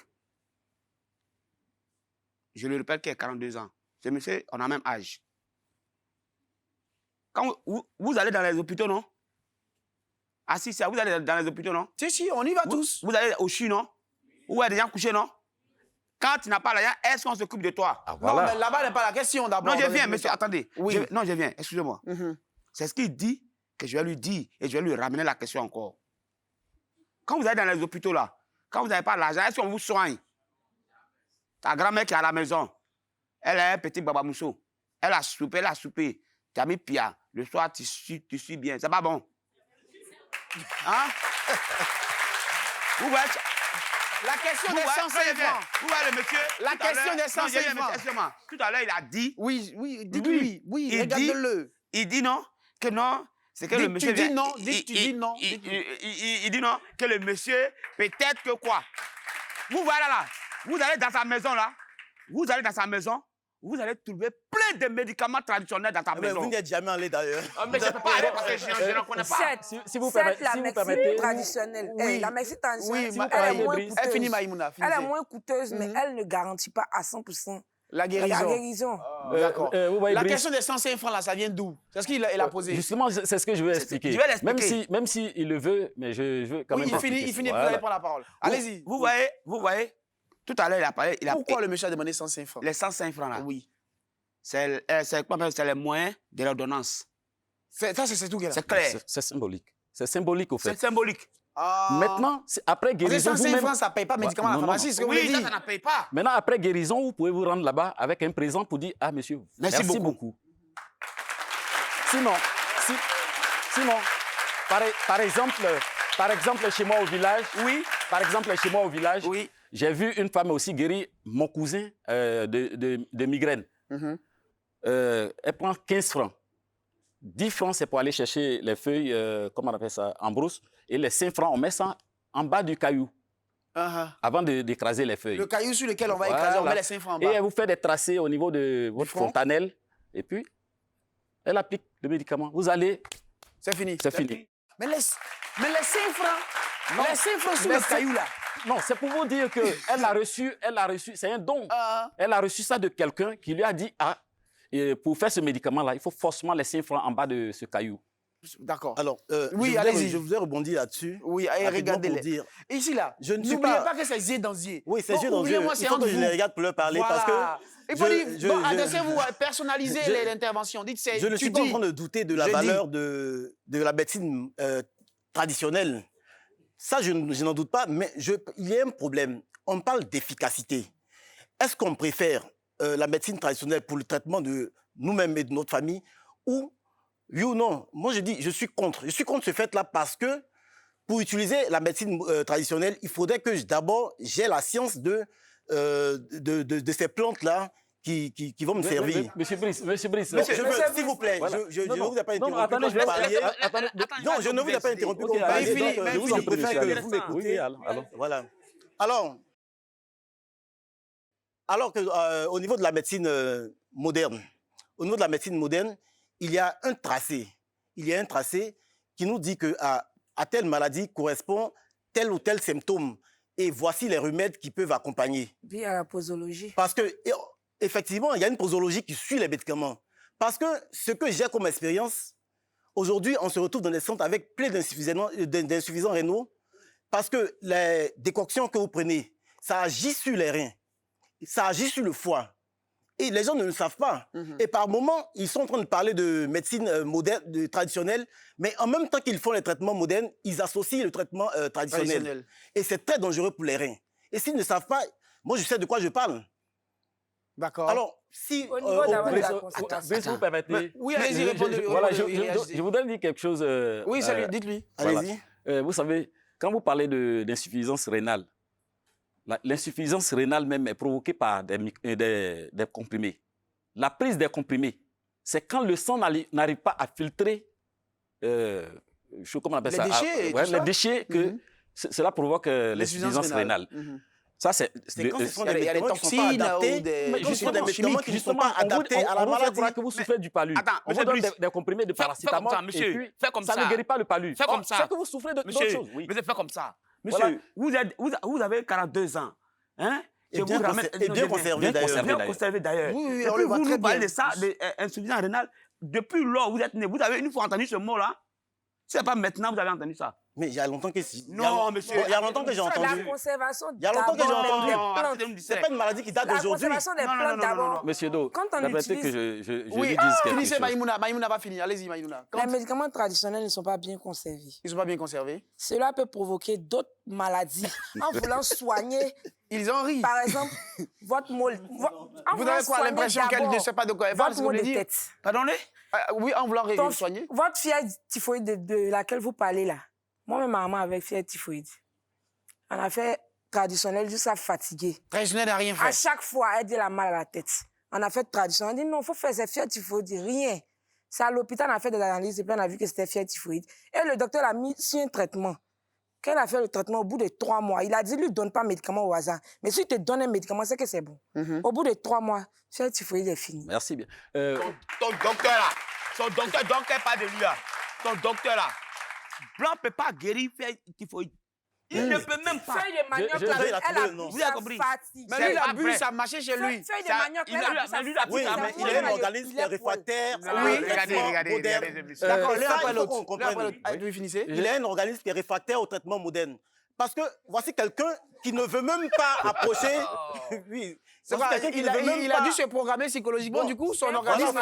Je le répète, qui a 42 ans. Ce monsieur, on a même âge. Quand vous allez dans les hôpitaux, non? Ah si, vous allez dans les hôpitaux, non? Si, on y va tous. Vous allez au CHU, non? Où il y a des gens couchés, non? Quand tu n'as pas l'argent, est-ce qu'on s'occupe de toi? Voilà. Non, mais là-bas n'est pas la question d'abord. Non, je viens, monsieur, attendez. Oui. Non, je viens, excusez-moi. C'est ce qu'il dit que je vais lui dire et je vais lui ramener la question encore. Quand vous allez dans les hôpitaux, là, quand vous n'avez pas l'argent, est-ce qu'on vous soigne? Ta grand-mère qui est à la maison, elle a un petit babamousso. Elle a soupé. Tu as mis pia. Le soir, tu suis bien. C'est pas bon. Hein? La question des 105 francs. Où est le monsieur? La question des 105 francs. Tout à l'heure, il a dit. Oui, dites-lui. Oui, regarde-le. Il dit non, que non, C'est que le monsieur tu dis vient- non, dis que tu dis non. Il dit non, que le monsieur, peut-être que quoi. Vous voilà là, vous allez dans sa maison là, vous allez dans sa maison, vous allez trouver plein de médicaments traditionnels dans ta maison. Vous n'êtes jamais allé d'ailleurs. Mais je ne peux pas aller parce que je n'en connais pas. Certes, Si vous certes, permettez- la si vous médecine permettez- traditionnelle, Oui. la médecine traditionnelle, Oui, elle est moins Brice. coûteuse. Finis Maïmouna, Elle est finissez. moins coûteuse, mais Mhm. elle ne garantit pas à 100% La la guérison. guérison. D'accord. vous voyez, La Brice, question des 105 francs, là, ça vient d'où? C'est ce qu'il a posé. Justement, c'est ce que je veux expliquer. je vais l'expliquer. Même si il le veut, mais je veux quand Oui, même il finit, expliquer. vous Voilà. allez prendre la parole. Allez-y. Vous voyez, tout à l'heure, il a parlé. Pourquoi le monsieur a demandé 105 francs? Les 105 francs là, Oui. c'est les moyens de l'ordonnance. Ça, c'est tout, C'est clair. C'est symbolique. C'est symbolique, au fait. C'est symbolique. Maintenant, après Parce que guérison, 105 vous-même... francs, ça ne paye pas médicaments à la non, non, pharmacie, c'est ce que vous Oui, voulez ça, dire. ça ne paye pas. Maintenant, après guérison, vous pouvez vous rendre là-bas avec un présent pour dire « Ah, monsieur, merci beaucoup. » Sinon, par exemple, chez moi au village, Oui. j'ai vu une femme aussi guérir mon cousin de migraine. Mhm. Elle prend 15 francs. 10 francs, c'est pour aller chercher les feuilles, comment on appelle ça, en brousse. Et les 5 francs, on met ça en bas du caillou avant d'écraser les feuilles. Le caillou sur lequel on va écraser, on met les 5 francs en Et bas. elle vous fait des tracés au niveau de votre front. fontanelle. Et puis, elle applique le médicament. Vous allez, C'est fini. c'est fini. Mais les 5 francs, Non. les 5 francs sur Mais le c'est- caillou là. Non, c'est pour vous dire qu'elle l'a reçu, c'est un don. Elle a reçu ça de quelqu'un qui lui a dit, ah, et pour faire ce médicament-là, il faut forcément les 5 francs en bas de ce caillou. D'accord. Alors, Oui, allez-y. je voudrais rebondir là-dessus. Oui, allez, rapidement regardez-les. pour dire- Et ici là, Je ne suis n'oubliez pas- pas que c'est yeux dans yeux. Oui, c'est Bon, yeux dans yeux. oubliez-moi, Il c'est faut entre que je vous. les regarde pour leur parler Voilà. parce que... Il faut dire, je- bon, je- adressez-vous, personnalisez je- l'intervention. Dites, Je ne suis pas en train de douter de la Je dis. valeur de la médecine traditionnelle. Ça, je n'en doute pas, mais il y a un problème. On parle d'efficacité. Est-ce qu'on préfère la médecine traditionnelle pour le traitement de nous-mêmes et de notre famille ou, oui ou non? Moi, je dis, je suis contre. Je suis contre ce fait-là parce que pour utiliser la médecine traditionnelle, il faudrait que d'abord j'ai la science de ces plantes-là qui vont me servir. Monsieur Brice, S'il vous plaît, Voilà. je Non, ne vous ai pas non, interrompu attendez, quand je vais- vous parliez. attendez, Non, je ne vous ai pas interrompu quand vous parliez. Philippe, Donc, je vous en Philippe, préfère que Philippe, vous m'écoutez. Oui, alors. Voilà. Alors que au niveau de la médecine moderne, il y a un tracé. Il y a un tracé qui nous dit que à telle maladie correspond tel ou tel symptôme. Et voici les remèdes qui peuvent accompagner. Puis à la posologie. Parce que, effectivement, il y a une posologie qui suit les médicaments. Parce que ce que j'ai comme expérience, aujourd'hui, on se retrouve dans des centres avec plein d'insuffisants rénaux. Parce que les décoctions que vous prenez, ça agit sur les reins, ça agit sur le foie. Et les gens ne le savent pas. Et par moments, ils sont en train de parler de médecine moderne, traditionnelle, mais en même temps qu'ils font les traitements modernes, ils associent le traitement traditionnel. Et c'est très dangereux pour les reins. Et s'ils ne savent pas, moi je sais de quoi je parle. D'accord. Alors, si... Au niveau d'abord de la Brice, consultation. vous permettez. Oui, allez-y, répondez. Voilà, réagissez. je voudrais dire quelque chose. Oui, salut, dites-lui. Voilà. Allez-y. Vous savez, quand vous parlez d'insuffisance rénale, l'insuffisance rénale même est provoquée par des comprimés. La prise des comprimés, c'est quand le sang n'arrive pas à filtrer, comment on appelle Les ça, déchets, tout les ça. déchets, que cela provoque l'insuffisance rénale. Ça, c'est quand ce sont des Il y a des médicaments qui ne sont pas toxines adaptés, ou des... mais ce sont des médicaments qui ne sont pas on adaptés à la vous fait maladie. croire que vous souffrez du palu. Attends, On vous monsieur donne Brice. des comprimés de Fais comme paracétamol ça, monsieur. et puis Fais comme ça ça. ne guérit pas le palu. Fais comme ça. C'est que vous souffrez d'autres Monsieur, choses. Oui. vous êtes fait comme ça. Monsieur, Voilà. vous avez 42 ans. Hein? Et Je bien vous ramène- conservé, bien conservé d'ailleurs. Bien conservé d'ailleurs. Oui, oui, Et on puis le voit vous très nous parlez bien. de ça, d'insuffisance rénale. Depuis lors, vous êtes né. Vous avez une fois entendu ce mot-là. Ce n'est pas maintenant que vous avez entendu ça. Mais il y a longtemps que Non, monsieur. Il y a longtemps que j'ai La entendu. conservation Il y a longtemps que j'ai d'abord entendu. des Non, plantes. arrêtez de me C'est distraire. pas une maladie qui date La d'aujourd'hui. conservation des Non, non, plantes non, non, non, d'abord. non. Monsieur Do, Quand on permettez que utilise- je Oui, lui dise quelque finissez chose. Maïmouna. Maïmouna va finir. Allez-y, Maïmouna. Les médicaments traditionnels ne sont pas bien conservés. Ils ne sont pas bien conservés. Cela peut provoquer d'autres maladies en voulant soigner, Ils en rient. par exemple, votre molle. Vous avez quoi l'impression qu'elle ne sait pas de quoi elle parle, Votre ce que vous mot de voulez dire? tête. Pardonnez? Oui, en voulant soigner. Votre fièvre typhoïde de laquelle vous parlez là. Moi-même, ma maman avec fièvre typhoïde. On a fait traditionnel jusqu'à fatiguer. Traditionnel n'a rien À fait. chaque fois, elle dit la mal à la tête. On a fait traditionnel. On dit non, il faut faire cette fièvre typhoïde. Rien. C'est à l'hôpital, on a fait des analyses et puis on a vu que c'était fièvre typhoïde. Et le docteur l'a mis sur un traitement. Quand il a fait le traitement, au bout de 3 mois, il a dit, lui, donne pas de médicament au hasard. Mais si tu te donnes un médicament, c'est que c'est bon. Au bout de 3 mois, fièvre typhoïde est fini. Merci bien. Ton docteur là, son docteur, donc pas de lui là. Ton docteur là, blanc ne peut pas guérir fièvre typhoïde. Il ne peut même pas. Feuille de manioc, il a trouvé le nom. Vous avez compris. Mais lui, il a bu, ça a marché chez lui. Feuille de manioc, Oui, mais il est un organisme réfractaire. Oui, regardez. D'accord, l'un ça, après il faut l'autre. qu'on comprenne. Vous finissez? Il est un organisme qui est réfractaire au traitement moderne. Parce que voici quelqu'un qui ne veut même pas approcher. Oui. C'est Voici quoi, quelqu'un qui ne veut même il a pas- dû se programmer psychologiquement, Bon, du coup, son Voici organisme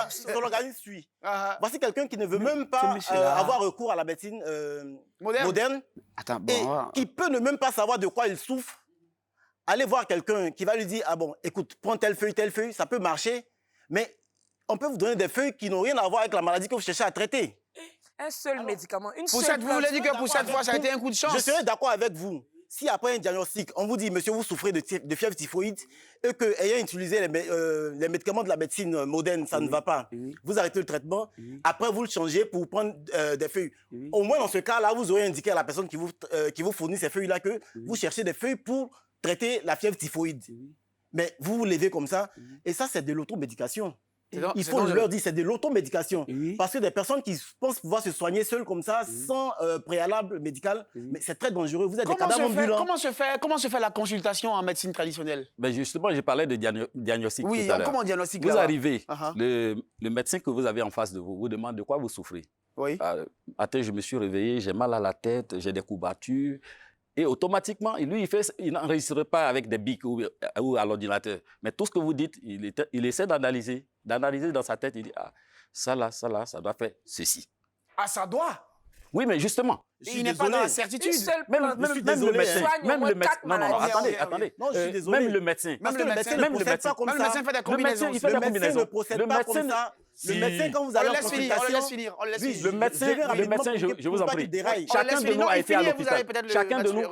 son organisme suit. Voici quelqu'un qui ne veut même pas avoir recours à la médecine moderne Attends, et bon, qui peut ne même pas savoir de quoi il souffre. Allez voir quelqu'un qui va lui dire, ah bon, écoute, prends telle feuille, ça peut marcher, mais on peut vous donner des feuilles qui n'ont rien à voir avec la maladie que vous cherchez à traiter. Un seul médicament, une Pour seule cette, vous voulez dire que pour cette fois, ça a été un coup de chance? Je serais d'accord avec vous. Si après un diagnostic, on vous dit, monsieur, vous souffrez de fièvre typhoïde, et que, ayant utilisé les médicaments de la médecine moderne, ça ne va pas, vous arrêtez le traitement, après vous le changez pour prendre des feuilles. Au moins, dans ce cas-là, vous aurez indiqué à la personne qui vous fournit ces feuilles-là que vous cherchez des feuilles pour traiter la fièvre typhoïde. Mais vous vous levez comme ça, et ça, c'est de l'automédication. Il faut leur dire, c'est de l'automédication. Parce que des personnes qui pensent pouvoir se soigner seules comme ça, sans préalable médical, mais c'est très dangereux. Vous êtes des cadavres ambulants. Comment se fait la consultation en médecine traditionnelle? Ben justement, j'ai parlé de diagnostic Oui, tout à l'heure. comment on diagnostique Vous là-bas? arrivez, le médecin que vous avez en face de vous vous demande de quoi vous souffrez. Oui. Matin, je me suis réveillé, j'ai mal à la tête, j'ai des courbatures. Et automatiquement, lui, il n'enregistre pas avec des bics ou à l'ordinateur. Mais tout ce que vous dites, il essaie d'analyser dans sa tête. Il dit, ah, ça là, ça doit faire ceci. Ah, ça doit? Oui, mais justement. Il n'est pas dans la certitude. Même le médecin. Même le médecin. Non, attendez. Non, je suis désolé. Même le médecin. Parce que le médecin ne procède pas comme ça. Même le médecin fait des combinaisons. Il fait des combinaisons. Ne procède pas comme ça. Le médecin, quand vous allez en consultation... On le laisse finir. Le médecin, je vous en prie. Chacun de nous a été à l'hôpital. Chacun de nous,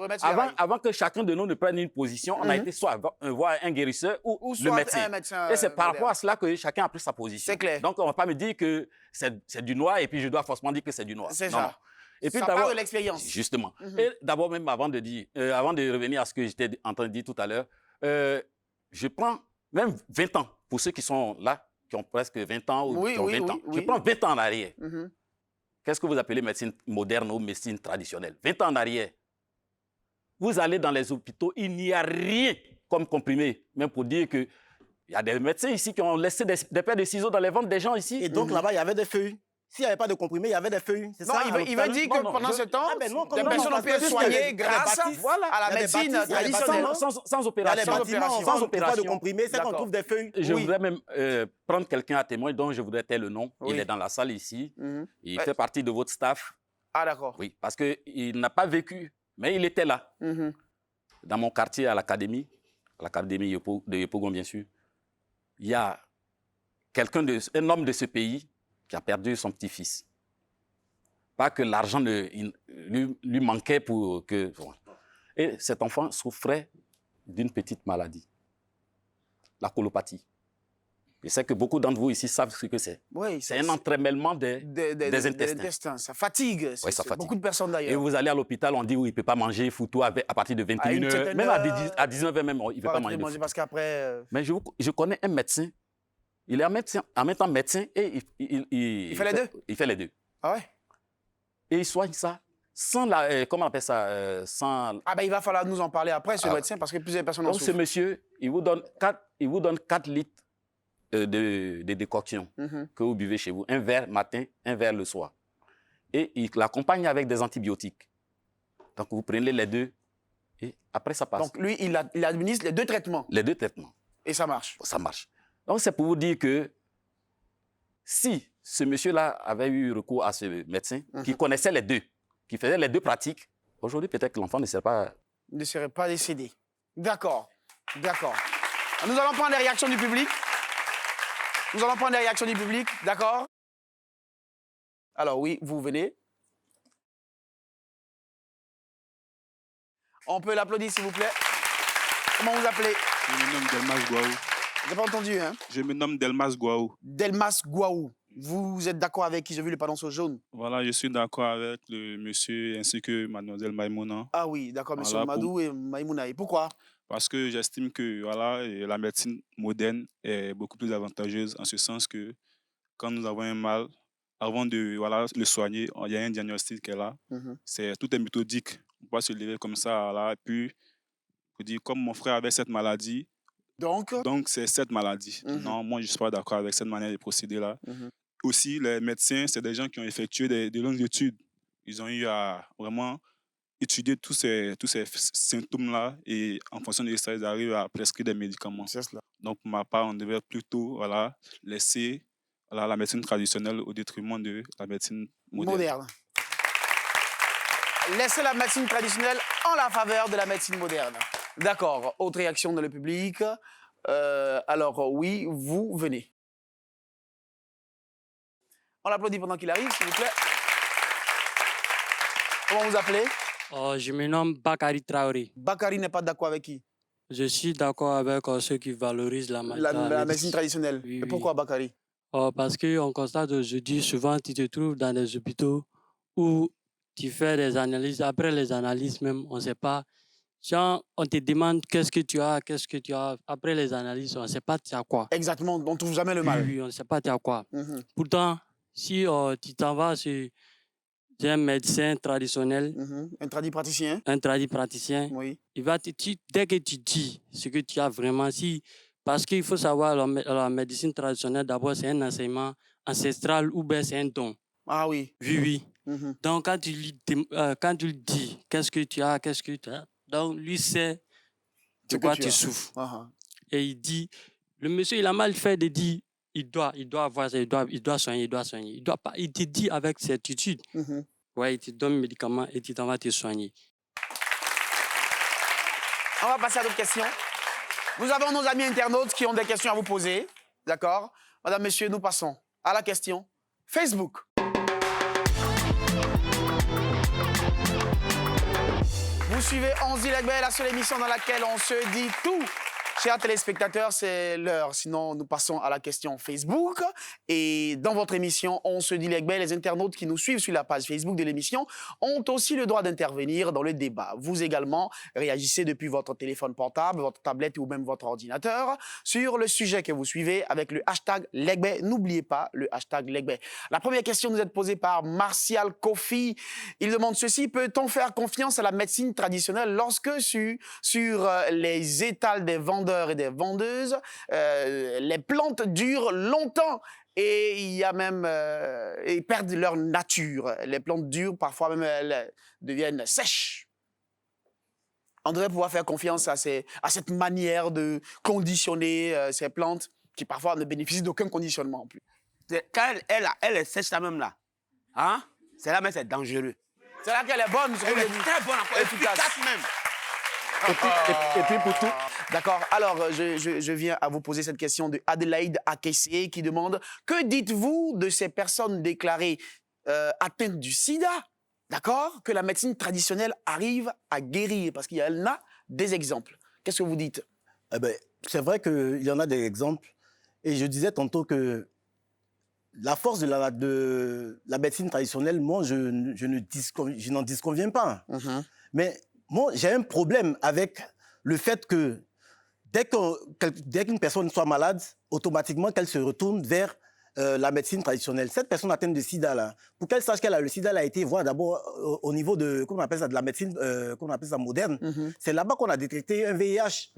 avant que chacun de nous ne prenne une position, on a été soit voir un guérisseur ou le médecin. Et c'est par rapport à cela que chacun a pris sa position. C'est clair. Donc, on ne va pas me dire que c'est du noir et puis je dois forcément dire que c'est du noir. C'est ça. Et puis, ça part de l'expérience. Justement. Et d'abord, même avant de revenir à ce que j'étais en train de dire tout à l'heure, je prends même 20 ans, pour ceux qui sont là, qui ont presque 20 ans ou qui ont 20 ans. Je prends 20 ans en arrière. Qu'est-ce que vous appelez médecine moderne ou médecine traditionnelle? 20 ans en arrière. Vous allez dans les hôpitaux, il n'y a rien comme comprimé, même pour dire que il y a des médecins ici qui ont laissé des paires de ciseaux dans les ventres des gens ici. Et donc là-bas, il y avait des feuilles. S'il n'y avait pas de comprimé, il y avait des feuilles. Non, il veut dire que pendant ce temps, des personnes ont pu être soignées grâce à la médecine traditionnelle. Sans opération. Sans opération. De comprimé, c'est qu'on trouve des feuilles. Je voudrais même prendre quelqu'un à témoin dont je voudrais taire le nom. Il est dans la salle ici. Il fait partie de votre staff. Ah, d'accord. Oui, parce qu'il n'a pas vécu, mais il était là. Dans mon quartier, à l'académie de Yopougon, bien sûr, il y a un homme de ce pays qui a perdu son petit-fils. Pas que l'argent lui manquait pour que... Et cet enfant souffrait d'une petite maladie, la colopathie. Je sais que beaucoup d'entre vous ici savent ce que c'est. Oui, c'est un entremêlement des intestins. Ça fatigue. Oui, ça fatigue. Beaucoup de personnes d'ailleurs. Et vous allez à l'hôpital, on dit oui, il ne peut pas manger, il faut tout à partir de 21h. Même à 19h, même, il ne peut pas manger. Parce qu'après... Mais je connais un médecin. Il est en même temps médecin et il fait les deux. Il fait les deux. Ah ouais? Et il soigne ça sans comment on appelle ça sans... Ah ben il va falloir nous en parler après, ce médecin, parce que plusieurs personnes en souffrent. Donc ce monsieur, il vous donne 4 litres de décoction que vous buvez chez vous. Un verre matin, un verre le soir. Et il l'accompagne avec des antibiotiques. Donc vous prenez les deux et après ça passe. Donc lui, il administre les deux traitements. Les deux traitements. Et ça marche. Ça marche. Donc, c'est pour vous dire que si ce monsieur-là avait eu recours à ce médecin, qui connaissait les deux, qui faisait les deux pratiques, aujourd'hui, peut-être que l'enfant ne serait pas décédé. D'accord. D'accord. Nous allons prendre les réactions du public. D'accord? Alors, oui, vous venez. On peut l'applaudir, s'il vous plaît. Comment vous appelez? Je me nomme Delmas Gouaou. J'ai pas entendu, hein? Je me nomme Delmas Gouaou. Delmas Gouaou. Vous êtes d'accord avec qui? J'ai vu le panneau jaune. Voilà, je suis d'accord avec le monsieur ainsi que mademoiselle Maïmouna. Ah oui, d'accord, monsieur Voilà, Madou et Maïmouna. Et pourquoi? parce que j'estime que voilà, et la médecine moderne est beaucoup plus avantageuse en ce sens que quand nous avons un mal, avant de voilà, le soigner, il y a un diagnostic qui est là. Tout est méthodique. On peut pas se lever comme ça, là, et puis on dit, comme mon frère avait cette maladie, donc c'est cette maladie. Non, moi, je ne suis pas d'accord avec cette manière de procéder là. Aussi, les médecins, c'est des gens qui ont effectué des longues études. Ils ont eu à vraiment étudier tous ces symptômes-là et en fonction de ça, ils arrivent à prescrire des médicaments. Donc, pour ma part, on devrait plutôt voilà, laisser la médecine traditionnelle au détriment de la médecine moderne. Laissez la médecine traditionnelle en la faveur de la médecine moderne. D'accord. Autre réaction dans le public. Alors, oui, vous venez. On l'applaudit pendant qu'il arrive, s'il vous plaît. Comment vous appelez? Je me nomme Bakary Traoré. Bakary n'est pas d'accord avec qui? Je suis d'accord avec ceux qui valorisent la médecine traditionnelle. Oui, Et pourquoi Bakary? Parce qu'on constate aujourd'hui, souvent, tu te trouves dans des hôpitaux où tu fais des analyses. Après les analyses même, on ne sait pas. Genre, on te demande qu'est-ce que tu as. Après les analyses, on ne sait pas tu as quoi. Exactement, on ne trouve jamais le mal. Oui, on ne sait pas tu as quoi. Pourtant, si tu t'en vas sur un médecin traditionnel, un tradipraticien, oui. Il va dès que tu dis ce que tu as vraiment, parce qu'il faut savoir, la médecine traditionnelle, d'abord, c'est un enseignement ancestral ou bien c'est un don. Ah oui. Oui. Donc, quand tu lui dis qu'est-ce que tu as, donc lui sait de quoi tu souffres. Et il dit, le monsieur, il a mal fait de dire, il doit avoir ça, il doit soigner. Il doit pas. Il te dit avec certitude. Ouais, il te donne le médicament et tu t'en vas te soigner. On va passer à d'autres questions. Nous avons nos amis internautes qui ont des questions à vous poser. D'accord? Madame, messieurs, nous passons à la question Facebook. Vous suivez On se dit Legbe, la seule émission dans laquelle on se dit tout. Chers téléspectateurs, c'est l'heure. Sinon, nous passons à la question Facebook. Et dans votre émission, On se dit Legbe, les internautes qui nous suivent sur la page Facebook de l'émission ont aussi le droit d'intervenir dans le débat. Vous également, réagissez depuis votre téléphone portable, votre tablette ou même votre ordinateur sur le sujet que vous suivez avec le hashtag Legbe. N'oubliez pas le hashtag Legbe. La première question nous est posée par Martial Kofi. Il demande ceci: peut-on faire confiance à la médecine traditionnelle lorsque sur les étals des vendeurs et des vendeuses, les plantes durent longtemps et il y a même ils perdent leur nature. Les plantes durent, parfois même elles deviennent sèches. On devrait pouvoir faire confiance à cette manière de conditionner ces plantes qui parfois ne bénéficient d'aucun conditionnement en plus. Quand elle est sèche là même là, hein? C'est là même c'est dangereux. C'est là qu'elle est bonne. Elle est très bonne, efficace même. Et puis pour tout. D'accord. Alors, je viens à vous poser cette question de Adélaïde Akessé qui demande: que dites-vous de ces personnes déclarées atteintes du sida, d'accord, que la médecine traditionnelle arrive à guérir? Parce qu'il y en a des exemples. Qu'est-ce que vous dites? C'est vrai qu'il y en a des exemples. Et je disais tantôt que la force de la médecine traditionnelle, moi, je n'en disconviens pas. Mais moi, j'ai un problème avec le fait que dès qu'une personne soit malade, automatiquement qu'elle se retourne vers la médecine traditionnelle. Cette personne atteinte de sida, là, pour qu'elle sache qu'elle a le sida, elle a été voir d'abord au niveau de, comment on appelle ça, de la médecine qu'on appelle ça moderne. C'est là-bas qu'on a détecté un VIH.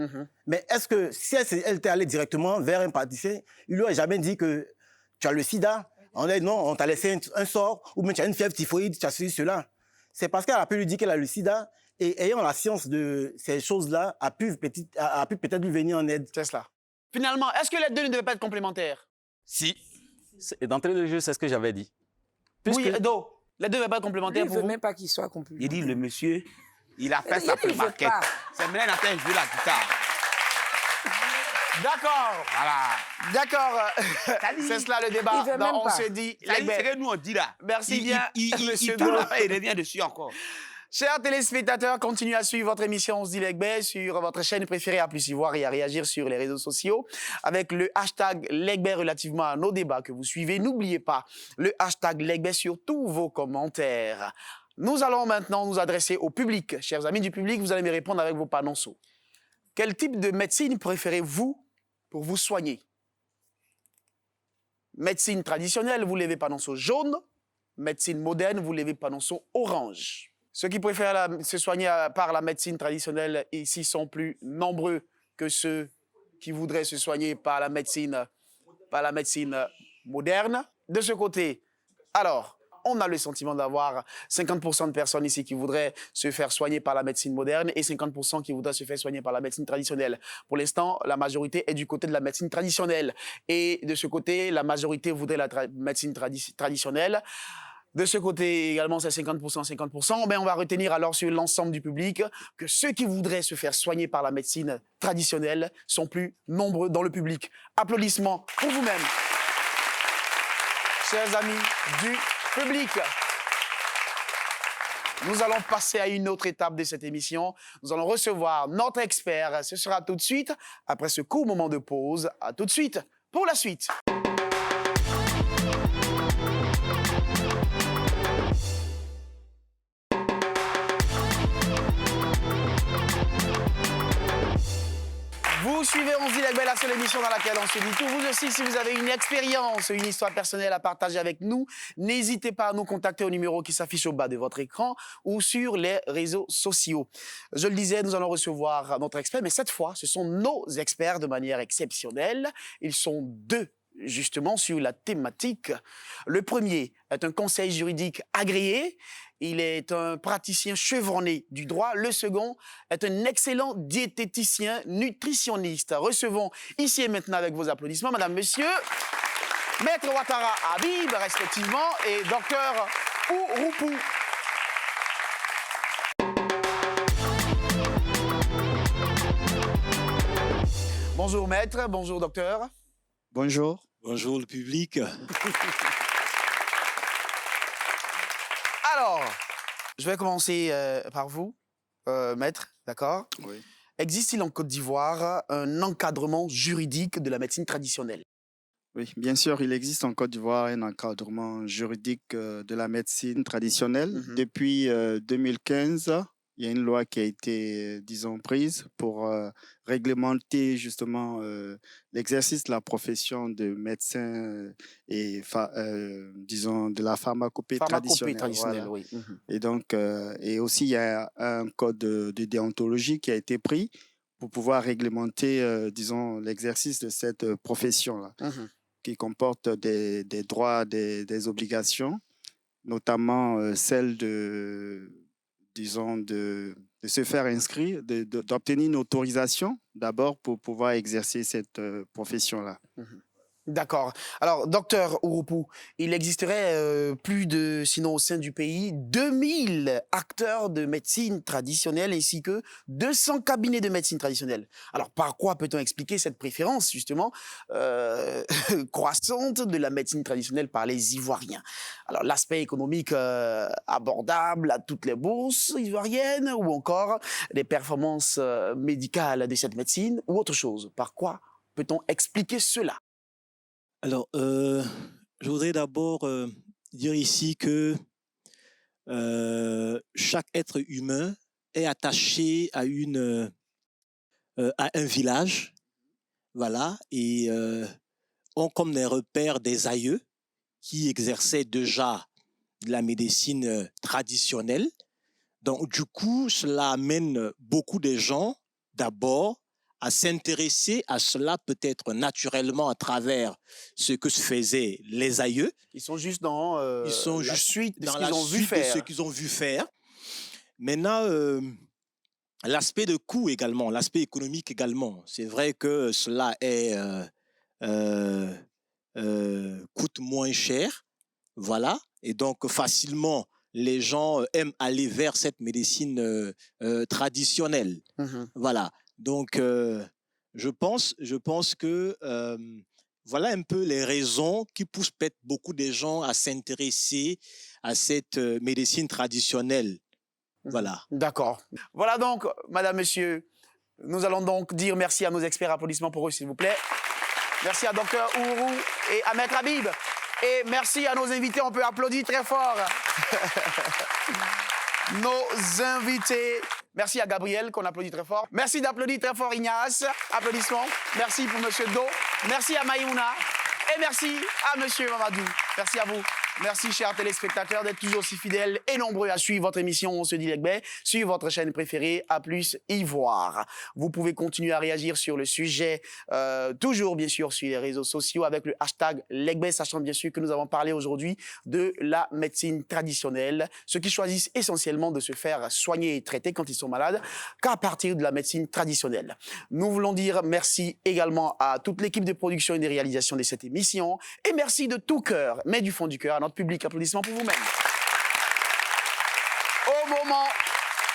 Mais est-ce que si elle était allée directement vers un praticien, il lui aurait jamais dit que tu as le sida? On a dit non, on t'a laissé un sort, ou même tu as une fièvre typhoïde, tu as ceci, cela. C'est parce qu'elle a pu lui dire qu'elle a le sida, et ayant la science de ces choses-là, a pu peut-être lui venir en aide. C'est cela. Finalement, est-ce que les deux ne devaient pas être complémentaires? Si. Et d'entrée de jeu, c'est ce que j'avais dit. Oui, Edo, les deux ne devaient pas être complémentaires pour vous? Il ne veut même pas qu'ils soient complémentaires. Il dit, le monsieur, il a fait sa pré-market. C'est maintenant qu'il a joué la guitare. D'accord. Voilà. D'accord. C'est cela le débat. On se dit. C'est ce que nous on dit là. Merci bien. Il tourne après, il revient dessus encore. Chers téléspectateurs, continuez à suivre votre émission On se dit Legbe sur votre chaîne préférée à plus y voir et à réagir sur les réseaux sociaux avec le hashtag Legbe relativement à nos débats que vous suivez. N'oubliez pas le hashtag Legbe sur tous vos commentaires. Nous allons maintenant nous adresser au public. Chers amis du public, vous allez me répondre avec vos panonceaux. Quel type de médecine préférez-vous pour vous soigner? Médecine traditionnelle, vous levez panonceau jaune. Médecine moderne, vous levez panonceau orange. Ceux qui préfèrent se soigner par la médecine traditionnelle ici sont plus nombreux que ceux qui voudraient se soigner par la médecine moderne. De ce côté, alors, on a le sentiment d'avoir 50% de personnes ici qui voudraient se faire soigner par la médecine moderne et 50% qui voudraient se faire soigner par la médecine traditionnelle. Pour l'instant, la majorité est du côté de la médecine traditionnelle. Et de ce côté, la majorité voudrait la médecine traditionnelle. De ce côté également, c'est 50%, 50%. Mais on va retenir alors sur l'ensemble du public que ceux qui voudraient se faire soigner par la médecine traditionnelle sont plus nombreux dans le public. Applaudissements pour vous-même. Chers amis du public, nous allons passer à une autre étape de cette émission. Nous allons recevoir notre expert. Ce sera tout de suite, après ce court moment de pause. À tout de suite pour la suite. Vous suivez On se dit Legbe, la seule émission dans laquelle on se dit tout. Vous aussi, si vous avez une expérience, une histoire personnelle à partager avec nous, n'hésitez pas à nous contacter au numéro qui s'affiche au bas de votre écran ou sur les réseaux sociaux. Je le disais, nous allons recevoir notre expert, mais cette fois, ce sont nos experts de manière exceptionnelle. Ils sont deux, justement, sur la thématique. Le premier est un conseil juridique agréé. Il est un praticien chevronné du droit. Le second est un excellent diététicien nutritionniste. Recevons ici et maintenant avec vos applaudissements, Madame, Monsieur, Maître Ouattara Habib, respectivement, et Docteur Ouroupou. Bonjour Maître, bonjour Docteur. Bonjour. Bonjour le public. Alors, je vais commencer par vous, Maître, d'accord? Oui. Existe-t-il en Côte d'Ivoire un encadrement juridique de la médecine traditionnelle? Oui, bien sûr, il existe en Côte d'Ivoire un encadrement juridique de la médecine traditionnelle. Depuis 2015, il y a une loi qui a été, disons, prise pour réglementer justement l'exercice de la profession de médecin et, disons, de la pharmacopée traditionnelle. Voilà. Oui. Et donc, et aussi, il y a un code de déontologie qui a été pris pour pouvoir réglementer, disons, l'exercice de cette profession-là, qui comporte des droits, des obligations, notamment celle de, disons, de se faire inscrire, d'obtenir une autorisation d'abord pour pouvoir exercer cette profession-là. D'accord. Alors, docteur Ouroupou, il existerait plus de, sinon au sein du pays, 2000 acteurs de médecine traditionnelle ainsi que 200 cabinets de médecine traditionnelle. Alors, par quoi peut-on expliquer cette préférence, justement, croissante de la médecine traditionnelle par les Ivoiriens? Alors, l'aspect économique abordable à toutes les bourses ivoiriennes ou encore les performances médicales de cette médecine ou autre chose. Par quoi peut-on expliquer cela? Alors, je voudrais d'abord dire ici que chaque être humain est attaché à un village, voilà, et ont comme des repères des aïeux qui exerçaient déjà de la médecine traditionnelle. Donc, du coup, cela amène beaucoup de gens, d'abord, à s'intéresser à cela peut-être naturellement à travers ce que se faisaient les aïeux. Ils sont juste dans la suite de ce qu'ils ont vu faire. Maintenant, l'aspect de coût également, l'aspect économique également. C'est vrai que cela coûte moins cher, voilà. Et donc facilement, les gens aiment aller vers cette médecine traditionnelle, voilà. Donc, je pense que voilà un peu les raisons qui poussent peut-être beaucoup de gens à s'intéresser à cette médecine traditionnelle. Voilà. D'accord. Voilà donc, madame, monsieur, nous allons donc dire merci à nos experts. Applaudissements pour eux, s'il vous plaît. Merci à Dr Ourourou et à Maître Habib. Et merci à nos invités, on peut applaudir très fort. Nos invités. Merci à Gabriel, qu'on applaudit très fort. Merci d'applaudir très fort Ignace. Applaudissements. Merci pour monsieur Do. Merci à Maïouna. Et merci à monsieur Mamadou. Merci à vous. Merci, chers téléspectateurs, d'être toujours aussi fidèles et nombreux à suivre votre émission On se dit Legbe sur votre chaîne préférée, A+ Ivoire. Vous pouvez continuer à réagir sur le sujet, toujours bien sûr sur les réseaux sociaux avec le hashtag Legbe, sachant bien sûr que nous avons parlé aujourd'hui de la médecine traditionnelle, ceux qui choisissent essentiellement de se faire soigner et traiter quand ils sont malades qu'à partir de la médecine traditionnelle. Nous voulons dire merci également à toute l'équipe de production et de réalisation de cette émission et merci de tout cœur, mais du fond du cœur, à notre public. Applaudissements pour vous-même. Au moment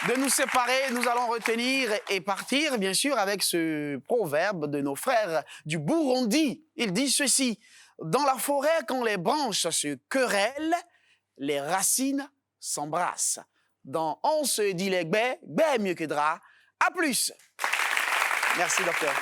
de nous séparer, nous allons retenir et partir, bien sûr, avec ce proverbe de nos frères du Burundi. Il dit ceci: dans la forêt, quand les branches se querellent, les racines s'embrassent. Dans On se dit Legbe, mieux que drap. À plus. Merci, docteur.